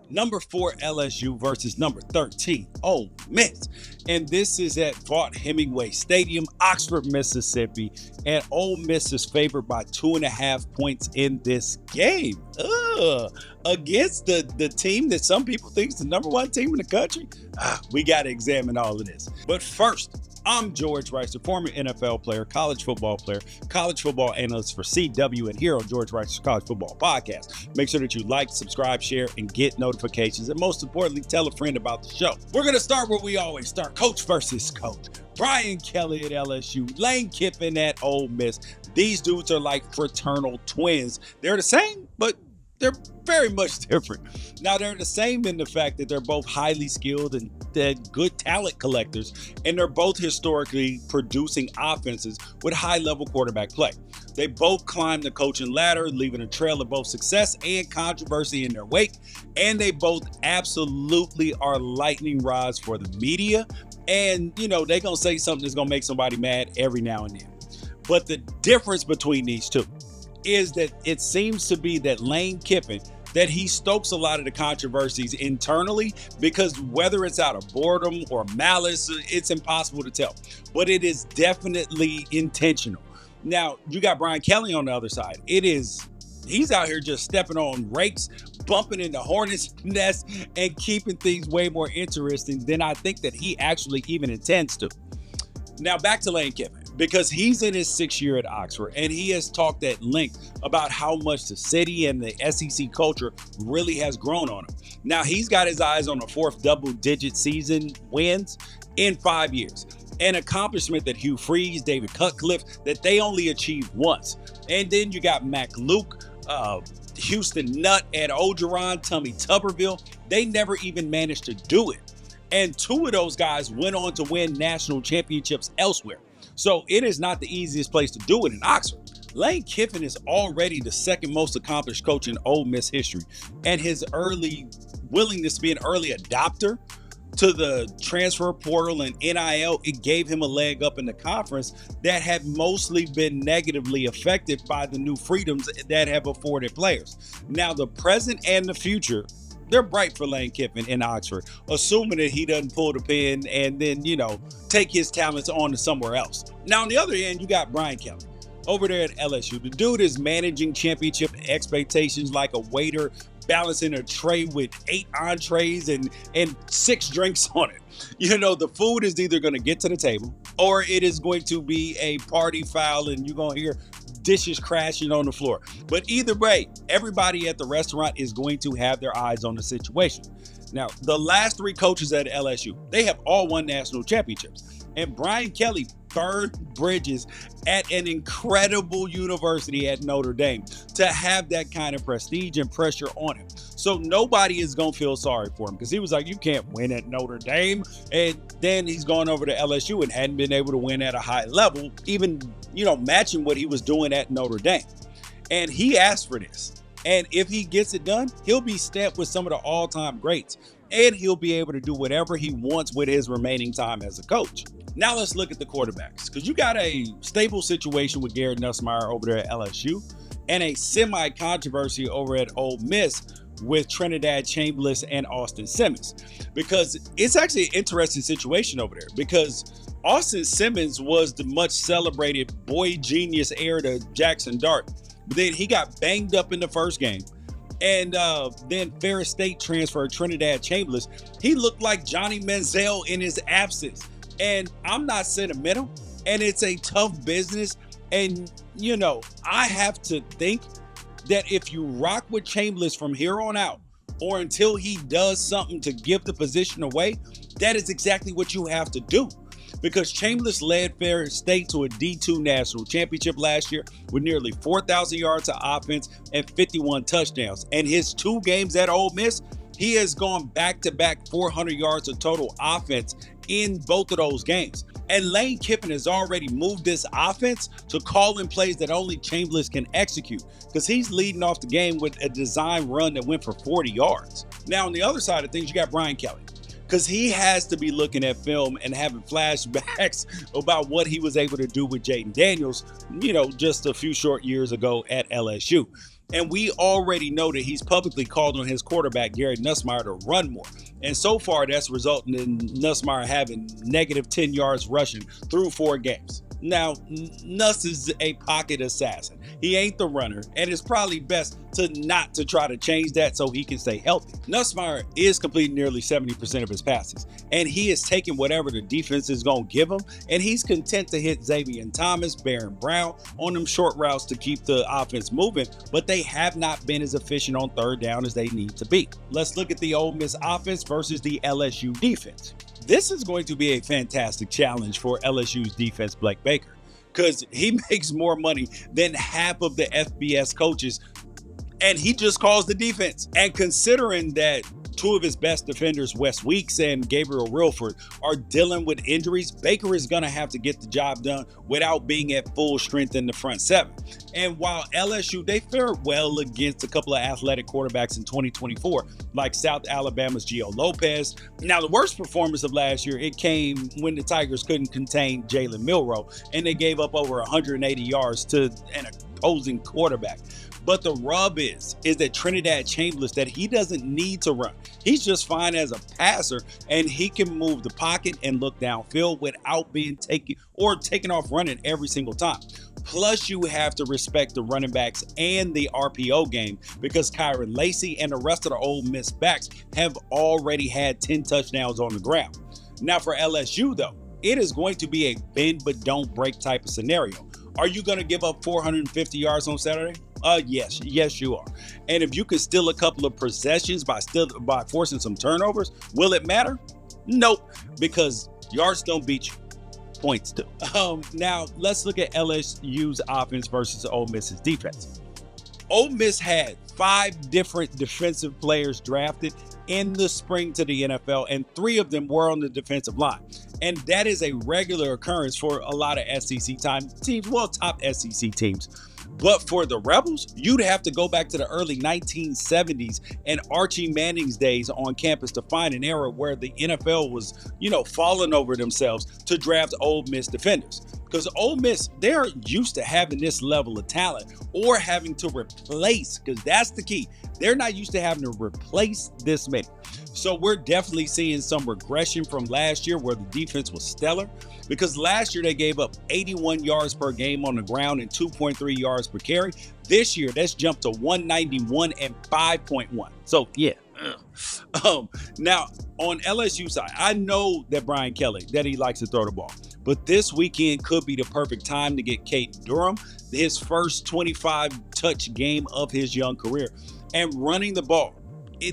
Number 4 LSU versus number 13 Ole Miss. And this is at Vaught-Hemingway Stadium, Oxford, Mississippi. And Ole Miss is favored by 2.5 points in this game. Against the team that some people think is the number 1 team in the country. We got to examine all of this. But first, I'm George Wrighster, former NFL player, college football analyst for CW, and here on George Wrighster's College Football Podcast. Make sure that you like, subscribe, share, and get notifications. And most importantly, tell a friend about the show. We're going to start where we always start, coach versus coach. Brian Kelly at LSU, Lane Kiffin at Ole Miss. These dudes are like fraternal twins. They're the same, but they're very much different. Now, they're the same in the fact that they're both highly skilled and good talent collectors, and they're both historically producing offenses with high-level quarterback play. They both climbed the coaching ladder, leaving a trail of both success and controversy in their wake, and they both absolutely are lightning rods for the media, and, they're going to say something that's going to make somebody mad every now and then. But the difference between these two is that it seems to be that Lane Kiffin, that he stokes a lot of the controversies internally, because whether it's out of boredom or malice, it's impossible to tell. But it is definitely intentional. Now, you got Brian Kelly on the other side. He's out here just stepping on rakes, bumping into hornets' nest, and keeping things way more interesting than I think that he actually even intends to. Now, back to Lane Kiffin, because he's in his 6th year at Oxford, and he has talked at length about how much the city and the SEC culture really has grown on him. Now, he's got his eyes on a 4th double-digit season wins in 5 years, an accomplishment that Hugh Freeze, David Cutcliffe, that they only achieved once. And then you got Mac Luke, Houston Nutt, Ed Ogeron, Tommy Tuberville. They never even managed to do it. And 2 of those guys went on to win national championships elsewhere. So it is not the easiest place to do it in Oxford. Lane Kiffin is already the 2nd most accomplished coach in Ole Miss history, and his early willingness to be an early adopter to the transfer portal and NIL, it gave him a leg up in the conference that had mostly been negatively affected by the new freedoms that have afforded players. Now, the present and the future, they're bright for Lane Kiffin in Oxford, assuming that he doesn't pull the pin and then, take his talents on to somewhere else. Now, on the other end, you got Brian Kelly over there at LSU. The dude is managing championship expectations like a waiter balancing a tray with 8 entrees and 6 drinks on it. The food is either going to get to the table or it is going to be a party foul and you're going to hear dishes crashing on the floor. But either way, everybody at the restaurant is going to have their eyes on the situation. Now, the last 3 coaches at LSU, they have all won national championships. And Brian Kelly burned bridges at an incredible university at Notre Dame to have that kind of prestige and pressure on him. So nobody is going to feel sorry for him because he was like, you can't win at Notre Dame. And then he's gone over to LSU and hadn't been able to win at a high level, even, matching what he was doing at Notre Dame. And he asked for this. And if he gets it done, he'll be stamped with some of the all-time greats. And he'll be able to do whatever he wants with his remaining time as a coach. Now let's look at the quarterbacks, because you got a stable situation with Garrett Nussmeier over there at LSU and a semi-controversy over at Ole Miss with Trinidad Chambliss and Austin Simmons, because it's actually an interesting situation over there, because Austin Simmons was the much celebrated boy genius heir to Jackson Dart, but then he got banged up in the first game. And then Ferris State transfer Trinidad Chambliss. He looked like Johnny Manziel in his absence. And I'm not sentimental, and it's a tough business. And, I have to think that if you rock with Chambliss from here on out, or until he does something to give the position away, that is exactly what you have to do. Because Chambliss led Ferris State to a D2 national championship last year with nearly 4,000 yards of offense and 51 touchdowns. And his 2 games at Ole Miss, he has gone back-to-back 400 yards of total offense in both of those games. And Lane Kiffin has already moved this offense to call in plays that only Chambliss can execute, because he's leading off the game with a design run that went for 40 yards. Now, on the other side of things, you got Brian Kelly, because he has to be looking at film and having flashbacks about what he was able to do with Jaden Daniels, just a few short years ago at LSU. And we already know that he's publicly called on his quarterback, Garrett Nussmeier, to run more. And so far, that's resulting in Nussmeier having negative 10 yards rushing through 4 games. Now, Nuss is a pocket assassin. He ain't the runner, and it's probably best not to try to change that so he can stay healthy. Nussmeier is completing nearly 70% of his passes, and he is taking whatever the defense is going to give him, and he's content to hit Xavier and Thomas, Barion Brown on them short routes to keep the offense moving, but they have not been as efficient on third down as they need to be. Let's look at the Ole Miss offense versus the LSU defense. This is going to be a fantastic challenge for LSU's defense, Blake Baker, because he makes more money than half of the FBS coaches, and he just calls the defense. And considering that 2 of his best defenders, Wes Weeks and Gabriel Wilford, are dealing with injuries, Baker is going to have to get the job done without being at full strength in the front 7. And while LSU, they fared well against a couple of athletic quarterbacks in 2024, like South Alabama's Gio Lopez. Now, the worst performance of last year, it came when the Tigers couldn't contain Jalen Milroe, and they gave up over 180 yards to an opposing quarterback. But the rub is that Trinidad Chambliss, that he doesn't need to run. He's just fine as a passer, and he can move the pocket and look downfield without being taken off running every single time. Plus, you have to respect the running backs and the RPO game, because Kyron Lacey and the rest of the Ole Miss backs have already had 10 touchdowns on the ground. Now, for LSU, though, it is going to be a bend but don't break type of scenario. Are you going to give up 450 yards on Saturday? Yes, you are. And if you can steal a couple of possessions by forcing some turnovers, will it matter? Nope, because yards don't beat you. Points do. Now, let's look at LSU's offense versus Ole Miss's defense. Ole Miss had 5 different defensive players drafted in the spring to the NFL, and 3 of them were on the defensive line. And that is a regular occurrence for a lot of SEC teams, well, top SEC teams. But for the Rebels, you'd have to go back to the early 1970s and Archie Manning's days on campus to find an era where the NFL was, falling over themselves to draft Ole Miss defenders. Because Ole Miss, they're used to having this level of talent or having to replace, because that's the key. They're not used to having to replace this many. So we're definitely seeing some regression from last year where the defense was stellar, because last year they gave up 81 yards per game on the ground and 2.3 yards per carry. This year, that's jumped to 191 and 5.1. So, yeah. Now, on LSU side, I know that Brian Kelly, that he likes to throw the ball. But this weekend could be the perfect time to get Caden Durham, his first 25-touch game of his young career, and running the ball.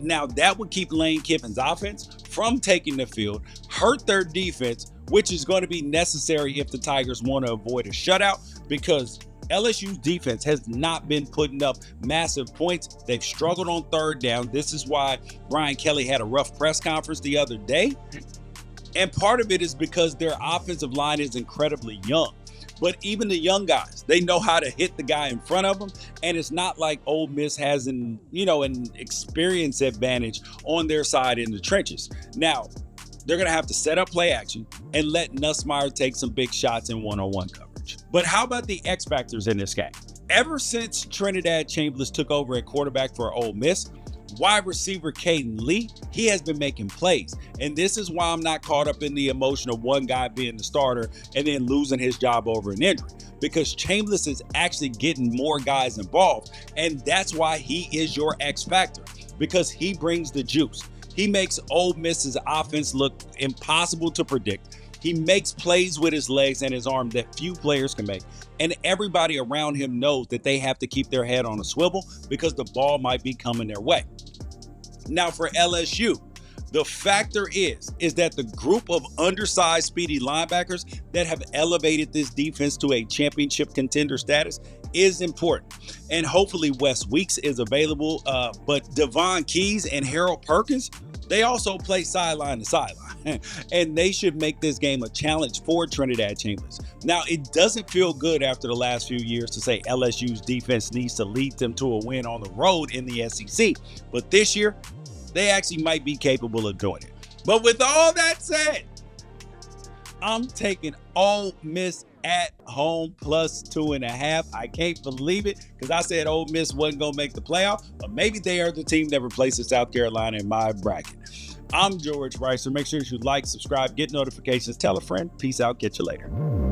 Now, that would keep Lane Kiffin's offense from taking the field, hurt their defense, which is going to be necessary if the Tigers want to avoid a shutout, because LSU's defense has not been putting up massive points. They've struggled on third down. This is why Brian Kelly had a rough press conference the other day. And part of it is because their offensive line is incredibly young. But even the young guys, they know how to hit the guy in front of them. And it's not like Ole Miss has an experience advantage on their side in the trenches. Now, they're going to have to set up play action and let Nussmeier take some big shots in one-on-one coverage. But how about the X factors in this game? Ever since Trinidad Chambliss took over at quarterback for Ole Miss, wide receiver Caden Lee, he has been making plays. And this is why I'm not caught up in the emotion of one guy being the starter and then losing his job over an injury, because Chambliss is actually getting more guys involved. And that's why he is your X factor, because he brings the juice. He makes Ole Miss's offense look impossible to predict. He makes plays with his legs and his arm that few players can make. And everybody around him knows that they have to keep their head on a swivel because the ball might be coming their way. Now, for LSU, the factor is that the group of undersized, speedy linebackers that have elevated this defense to a championship contender status is important. And hopefully Wes Weeks is available. But Devin Keyes and Harold Perkins, they also play sideline to sideline. And they should make this game a challenge for Trinidad Chambliss. Now, it doesn't feel good after the last few years to say LSU's defense needs to lead them to a win on the road in the SEC. But this year, they actually might be capable of doing it. But with all that said, I'm taking Ole Miss at home plus 2.5. I can't believe it because I said Ole Miss wasn't going to make the playoff, but maybe they are the team that replaces South Carolina in my bracket. I'm George Wrighster. Make sure that you like, subscribe, get notifications, tell a friend. Peace out. Catch you later.